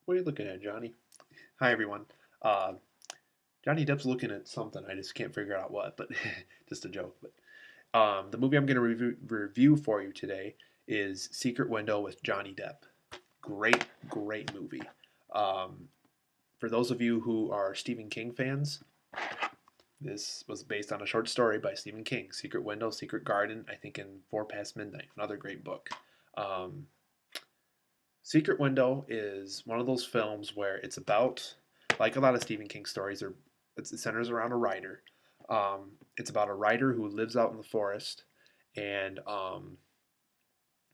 What are you looking at, Johnny? Hi, everyone. Uh, Johnny Depp's looking at something. I just can't figure out what, but just a joke. But the movie I'm going to review for you today is Secret Window with Johnny Depp. Great, great movie. Um, for those of you who are Stephen King fans, this was based on a short story by Stephen King, Secret Window, Secret Garden, I think in Four Past Midnight, another great book. Um, Secret Window is one of those films where it's about, like a lot of Stephen King stories, it centers around a writer. It's about a writer who lives out in the forest, and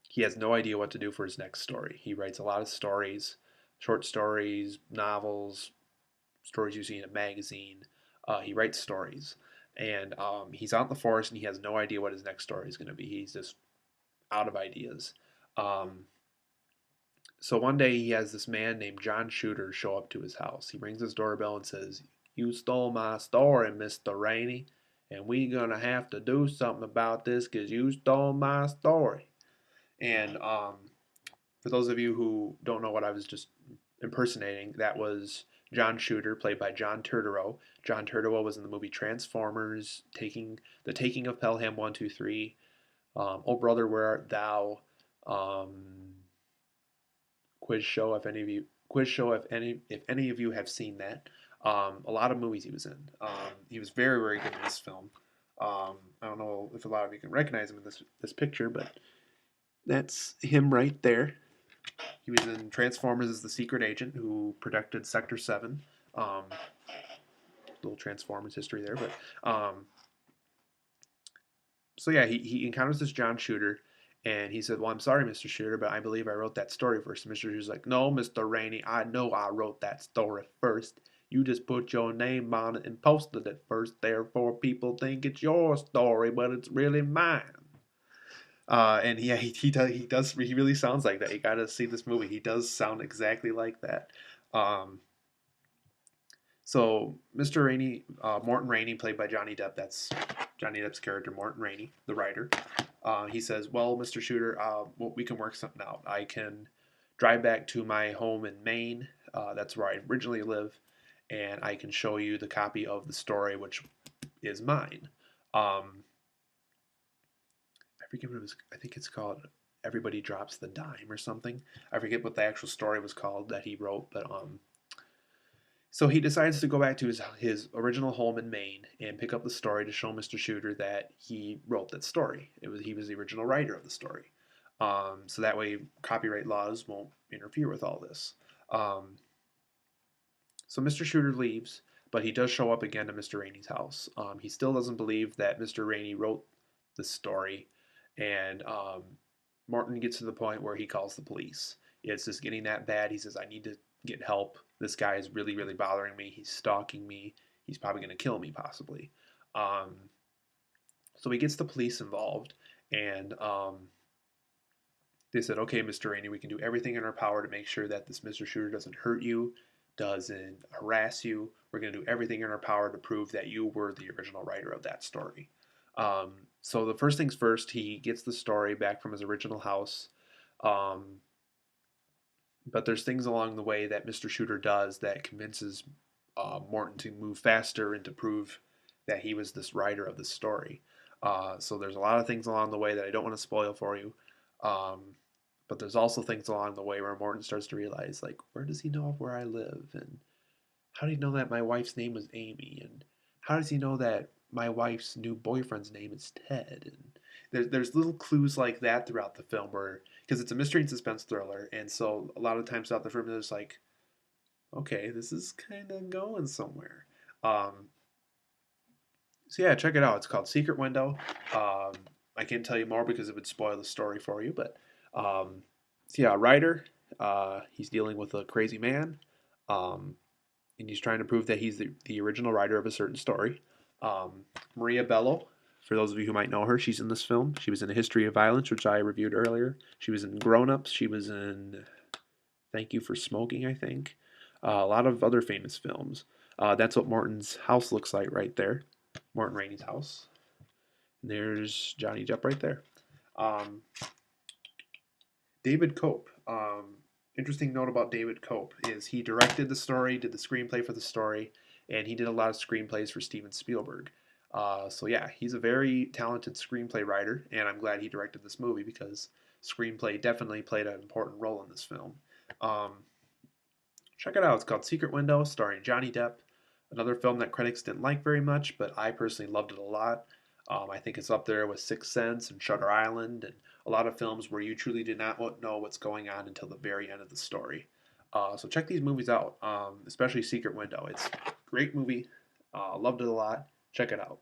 he has no idea what to do for his next story. He writes a lot of stories, short stories, novels, stories you see in a magazine. He writes stories, and he's out in the forest, and he has no idea what his next story is going to be. He's just out of ideas. Um, So one day he has this man named John Shooter show up to his house. He rings his doorbell and says, "You stole my story, Mr. Rainey, and we gonna have to do something about this because you stole my story." And for those of you who don't know what I was just impersonating, that was John Shooter, played by John Turturro. John Turturro was in the movie Transformers, The Taking of Pelham 123, Oh Brother, Where Art Thou, quiz show if any of you have seen that. A lot of movies he was in. He was very very good in this film. I don't know if a lot of you can recognize him in this picture, but that's him right there. He was in Transformers as the secret agent who protected Sector 7. Little Transformers history there, but so yeah, he encounters this John Shooter, and he said, "Well, I'm sorry, Mr. Shooter, but I believe I wrote that story first." And Mr. Shooter's like, "No, Mr. Rainey, I know I wrote that story first. You just put your name on it and posted it first. Therefore, people think it's your story, but it's really mine." And yeah, he really sounds like that. You gotta see this movie. He does sound exactly like that. Um, so Mr. Rainey, Morton Rainey, played by Johnny Depp. That's Johnny Depp's character, Morton Rainey, the writer. He says, "Well, Mr. Shooter, well, we can work something out. I can drive back to my home in Maine. That's where I originally live, and I can show you the copy of the story, which is mine." Um, I forget what it was. I think it's called "Everybody Drops the Dime" or something. I forget what the actual story was called that he wrote, but so he decides to go back to his original home in Maine and pick up the story to show Mr. Shooter that he wrote that story. He was the original writer of the story. So that way copyright laws won't interfere with all this. Um, so Mr. Shooter leaves, but he does show up again to Mr. Rainey's house. He still doesn't believe that Mr. Rainey wrote the story, and Martin gets to the point where he calls the police. It's just getting that bad. He says, "I need to get help. This guy is really, really bothering me. He's stalking me. He's probably going to kill me, possibly." Um, so he gets the police involved, and they said, "Okay, Mr. Rainey, we can do everything in our power to make sure that this Mr. Shooter doesn't hurt you, doesn't harass you. We're going to do everything in our power to prove that you were the original writer of that story." So the first things first, he gets the story back from his original house. Um, but there's things along the way that Mr. Shooter does that convinces Morton to move faster and to prove that he was this writer of the story. So there's a lot of things along the way that I don't want to spoil for you. Um, but there's also things along the way where Morton starts to realize, like, where does he know of where I live? And how did he know that my wife's name was Amy? And how does he know that my wife's new boyfriend's name is Ted? And there's little clues like that throughout the film where, because it's a mystery and suspense thriller, and so a lot of times throughout the film, there's like, okay, this is kind of going somewhere. Um, so yeah, check it out. It's called Secret Window. Um, I can't tell you more because it would spoil the story for you, but so yeah, a writer. He's dealing with a crazy man. Um, and he's trying to prove that he's the original writer of a certain story. Maria Bello, for those of you who might know her, she's in this film. She was in A History of Violence, which I reviewed earlier. She was in Grown Ups. She was in Thank You for Smoking, I think. A lot of other famous films. That's what Morton's house looks like right there. Morton Rainey's house. And there's Johnny Depp right there. Um, David Cope. interesting note about David Cope is he directed the story, did the screenplay for the story, and he did a lot of screenplays for Steven Spielberg. So yeah, he's a very talented screenplay writer, and I'm glad he directed this movie because screenplay definitely played an important role in this film. Um, Check it out. It's called Secret Window, starring Johnny Depp. Another film that critics didn't like very much, but I personally loved it a lot. I think it's up there with Sixth Sense and Shutter Island, and a lot of films where you truly did not know what's going on until the very end of the story. So check these movies out, especially Secret Window. It's a great movie. Loved it a lot. Check it out.